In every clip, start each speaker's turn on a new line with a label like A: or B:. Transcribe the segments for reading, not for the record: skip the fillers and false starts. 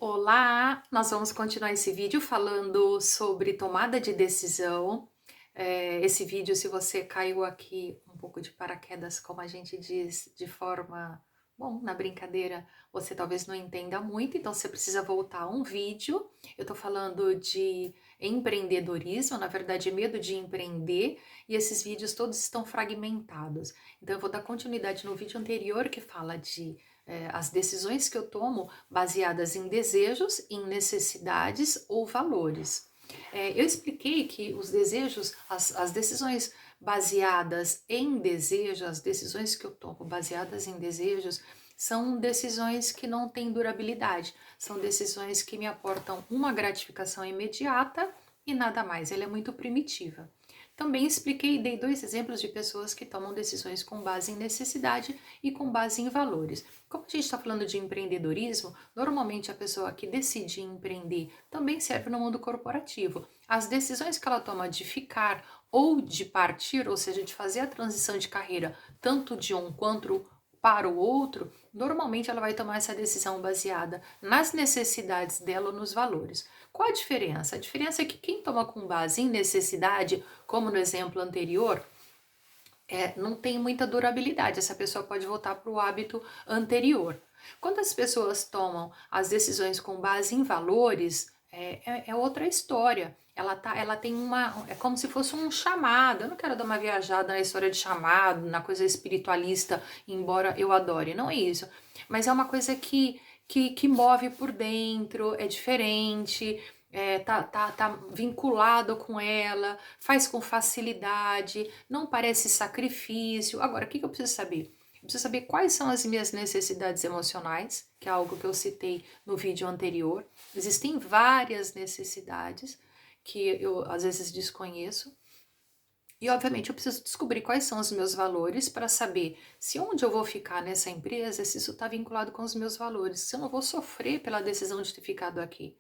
A: Olá, nós vamos continuar esse vídeo falando sobre tomada de decisão. Esse vídeo, se você caiu aqui um pouco de paraquedas, como a gente diz, de forma, bom, na brincadeira, você talvez não entenda muito, então você precisa voltar a um vídeo. Eu tô falando de empreendedorismo, na verdade, medo de empreender, e esses vídeos todos estão fragmentados. Então, eu vou dar continuidade no vídeo anterior que fala de as decisões que eu tomo baseadas em desejos, em necessidades ou valores. Eu expliquei que os desejos, as decisões baseadas em desejos, as decisões que eu tomo baseadas em desejos, são decisões que não têm durabilidade, são decisões que me aportam uma gratificação imediata e nada mais, ela é muito primitiva. Também expliquei e dei dois exemplos de pessoas que tomam decisões com base em necessidade e com base em valores. Como a gente está falando de empreendedorismo, normalmente a pessoa que decide empreender também serve no mundo corporativo. As decisões que ela toma de ficar ou de partir, ou seja, de fazer a transição de carreira, tanto de um quanto para o outro, normalmente ela vai tomar essa decisão baseada nas necessidades dela ou nos valores. Qual a diferença? A diferença é que quem toma com base em necessidade, como no exemplo anterior, não tem muita durabilidade. Essa pessoa pode voltar para o hábito anterior. Quando as pessoas tomam as decisões com base em valores, é outra história. Ela tem uma. É como se fosse um chamado. Eu não quero dar uma viajada na história de chamado, na coisa espiritualista, embora eu adore. Não é isso. Mas é uma coisa que move por dentro, é diferente, tá vinculado com ela, faz com facilidade, não parece sacrifício. Agora, o que eu preciso saber? Eu preciso saber quais são as minhas necessidades emocionais, que é algo que eu citei no vídeo anterior. Existem várias necessidades que eu às vezes desconheço. E, obviamente, eu preciso descobrir quais são os meus valores para saber se onde eu vou ficar nessa empresa, se isso está vinculado com os meus valores, se eu não vou sofrer pela decisão de ter ficado aqui.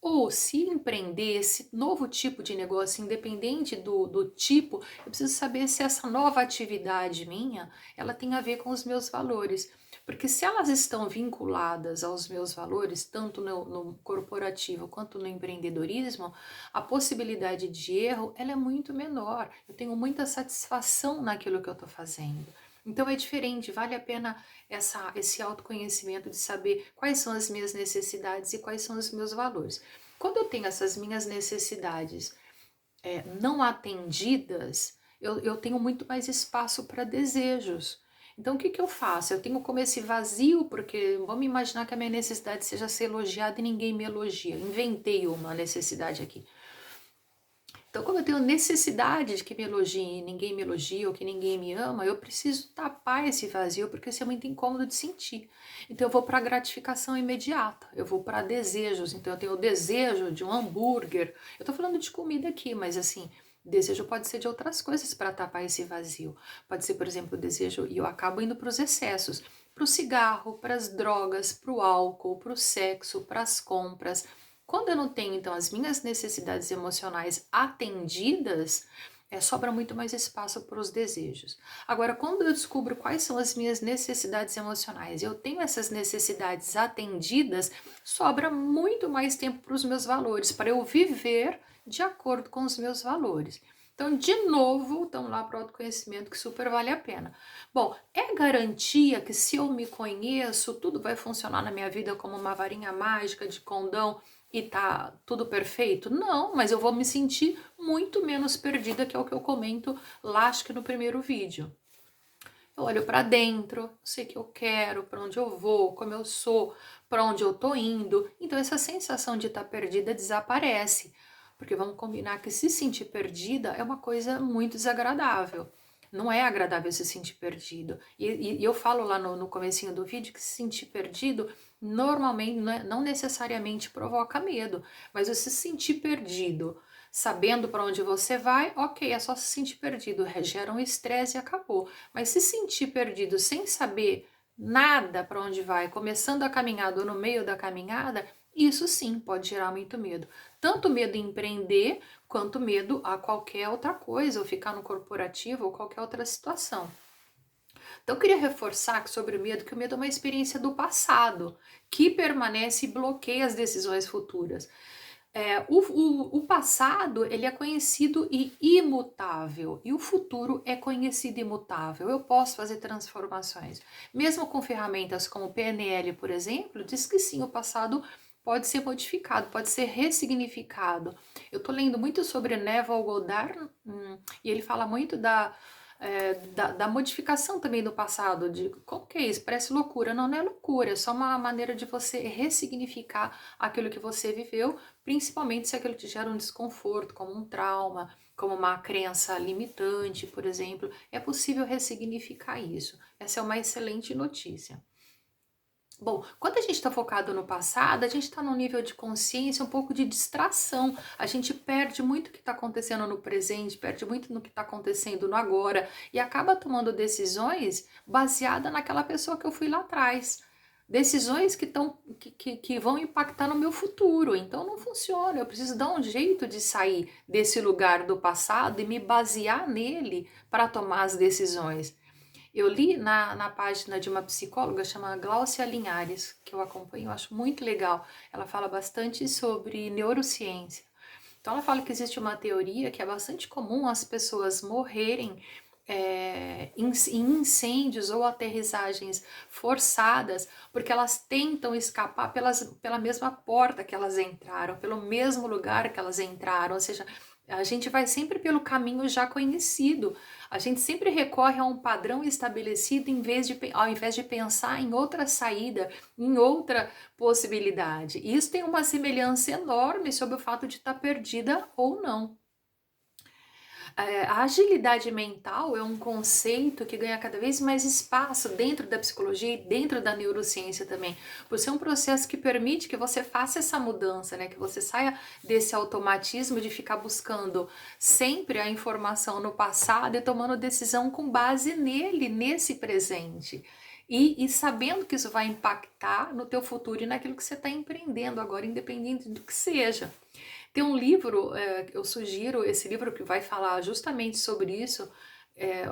A: Ou se empreender esse novo tipo de negócio, independente do tipo, eu preciso saber se essa nova atividade minha, ela tem a ver com os meus valores. Porque se elas estão vinculadas aos meus valores, tanto no corporativo quanto no empreendedorismo, a possibilidade de erro, ela é muito menor. Eu tenho muita satisfação naquilo que eu estou fazendo. Então é diferente, vale a pena esse autoconhecimento de saber quais são as minhas necessidades e quais são os meus valores. Quando eu tenho essas minhas necessidades não atendidas, eu tenho muito mais espaço para desejos. Então, o que eu faço? Eu tenho como esse vazio, porque vamos imaginar que a minha necessidade seja ser elogiada e ninguém me elogia. Inventei uma necessidade aqui. Então, como eu tenho necessidade de que me elogiem, ninguém me elogia ou que ninguém me ama, eu preciso tapar esse vazio, porque isso é muito incômodo de sentir. Então, eu vou para a gratificação imediata, eu vou para desejos. Então, eu tenho o desejo de um hambúrguer. Eu estou falando de comida aqui, mas assim, desejo pode ser de outras coisas para tapar esse vazio. Pode ser, por exemplo, o desejo, e eu acabo indo para os excessos, para o cigarro, para as drogas, para o álcool, para o sexo, para as compras. Quando eu não tenho, então, as minhas necessidades emocionais atendidas, sobra muito mais espaço para os desejos. Agora, quando eu descubro quais são as minhas necessidades emocionais, eu tenho essas necessidades atendidas, sobra muito mais tempo para os meus valores, para eu viver de acordo com os meus valores. Então, de novo, voltamos lá para o autoconhecimento, que super vale a pena. Bom, é garantia que se eu me conheço, tudo vai funcionar na minha vida como uma varinha mágica de condão e tá tudo perfeito? Não, mas eu vou me sentir muito menos perdida, que é o que eu comento lá, acho que no primeiro vídeo. Eu olho para dentro, sei o que eu quero, para onde eu vou, como eu sou, para onde eu tô indo. Então essa sensação de estar perdida desaparece. Porque vamos combinar que se sentir perdida é uma coisa muito desagradável. Não é agradável se sentir perdido. E eu falo lá no comecinho do vídeo que se sentir perdido normalmente não necessariamente provoca medo, mas você se sentir perdido sabendo para onde você vai, ok, é só se sentir perdido, gera um estresse e acabou. Mas se sentir perdido sem saber nada para onde vai, começando a caminhada ou no meio da caminhada, isso sim pode gerar muito medo. Tanto medo em empreender, quanto medo a qualquer outra coisa, ou ficar no corporativo, ou qualquer outra situação. Então, eu queria reforçar sobre o medo, que o medo é uma experiência do passado, que permanece e bloqueia as decisões futuras. O passado, ele é conhecido e imutável, e o futuro é conhecido e imutável. Eu posso fazer transformações. Mesmo com ferramentas como o PNL, por exemplo, diz que sim, o passado pode ser modificado, pode ser ressignificado. Eu estou lendo muito sobre Neville Goddard, e ele fala muito da modificação também do passado, de como que é isso? Parece loucura. Não, não é loucura, é só uma maneira de você ressignificar aquilo que você viveu, principalmente se aquilo te gera um desconforto, como um trauma, como uma crença limitante, por exemplo. É possível ressignificar isso. Essa é uma excelente notícia. Bom, quando a gente está focado no passado, a gente está num nível de consciência, um pouco de distração. A gente perde muito o que está acontecendo no presente, perde muito no que está acontecendo no agora e acaba tomando decisões baseadas naquela pessoa que eu fui lá atrás. Decisões que vão impactar no meu futuro. Então não funciona. Eu preciso dar um jeito de sair desse lugar do passado e me basear nele para tomar as decisões. Eu li na página de uma psicóloga chamada Gláucia Linhares, que eu acompanho, eu acho muito legal. Ela fala bastante sobre neurociência. Então, ela fala que existe uma teoria que é bastante comum as pessoas morrerem em incêndios ou aterrissagens forçadas, porque elas tentam escapar pela mesma porta que elas entraram, pelo mesmo lugar que elas entraram, ou seja, a gente vai sempre pelo caminho já conhecido, a gente sempre recorre a um padrão estabelecido ao invés de pensar em outra saída, em outra possibilidade. E isso tem uma semelhança enorme sobre o fato de estar perdida ou não. A agilidade mental é um conceito que ganha cada vez mais espaço dentro da psicologia e dentro da neurociência também, por ser um processo que permite que você faça essa mudança, né? Que você saia desse automatismo de ficar buscando sempre a informação no passado e tomando decisão com base nele, nesse presente. E sabendo que isso vai impactar no teu futuro e naquilo que você está empreendendo agora, independente do que seja. Tem um livro, eu sugiro esse livro que vai falar justamente sobre isso,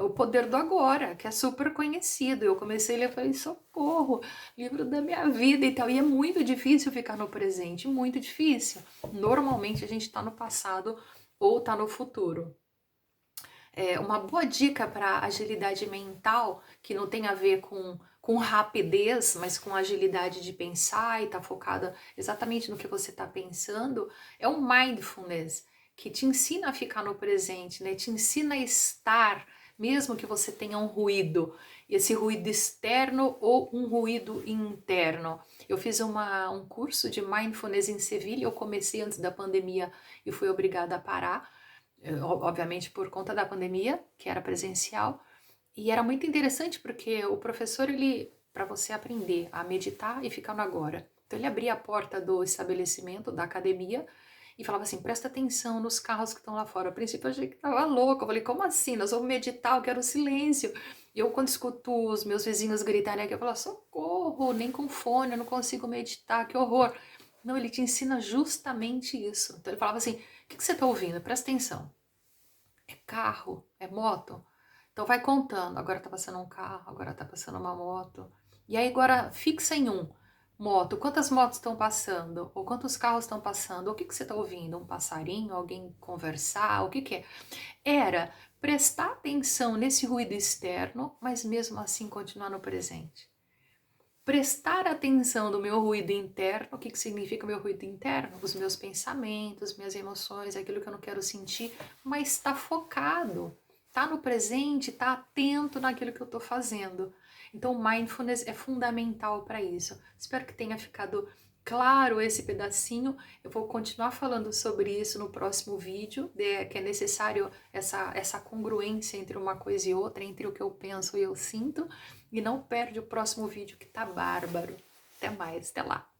A: O Poder do Agora, que é super conhecido. Eu comecei a ler e falei, socorro, livro da minha vida e tal. E é muito difícil ficar no presente, muito difícil. Normalmente a gente está no passado ou está no futuro. Uma boa dica para agilidade mental, que não tem a ver com rapidez, mas com agilidade de pensar e tá focada exatamente no que você está pensando, é o mindfulness, que te ensina a ficar no presente, né? Te ensina a estar, mesmo que você tenha um ruído, esse ruído externo ou um ruído interno. Eu fiz um curso de mindfulness em Sevilha, eu comecei antes da pandemia e fui obrigada a parar, obviamente por conta da pandemia, que era presencial, e era muito interessante porque o professor, ele, para você aprender a meditar e ficar no agora, então ele abria a porta do estabelecimento, da academia, e falava assim, presta atenção nos carros que estão lá fora. A princípio eu achei que tava louco, eu falei, como assim? Nós vamos meditar, eu quero silêncio. E eu, quando escuto os meus vizinhos gritarem aqui, eu falo, socorro, nem com fone, eu não consigo meditar, que horror. Não, ele te ensina justamente isso. Então ele falava assim, o que você está ouvindo? Presta atenção. É carro? É moto? Então vai contando. Agora tá passando um carro, agora tá passando uma moto. E aí agora fixa em um. Moto. Quantas motos estão passando? Ou quantos carros estão passando? O que você está ouvindo? Um passarinho? Alguém conversar? O que é? Era prestar atenção nesse ruído externo, mas mesmo assim continuar no presente. Prestar atenção no meu ruído interno. O que significa o meu ruído interno? Os meus pensamentos, minhas emoções, aquilo que eu não quero sentir, mas está focado, está no presente, está atento naquilo que eu estou fazendo. Então, mindfulness é fundamental para isso. Espero que tenha ficado claro esse pedacinho. Eu vou continuar falando sobre isso no próximo vídeo, que é necessário essa congruência entre uma coisa e outra, entre o que eu penso e eu sinto. E não perde o próximo vídeo que tá bárbaro. Até mais, até lá.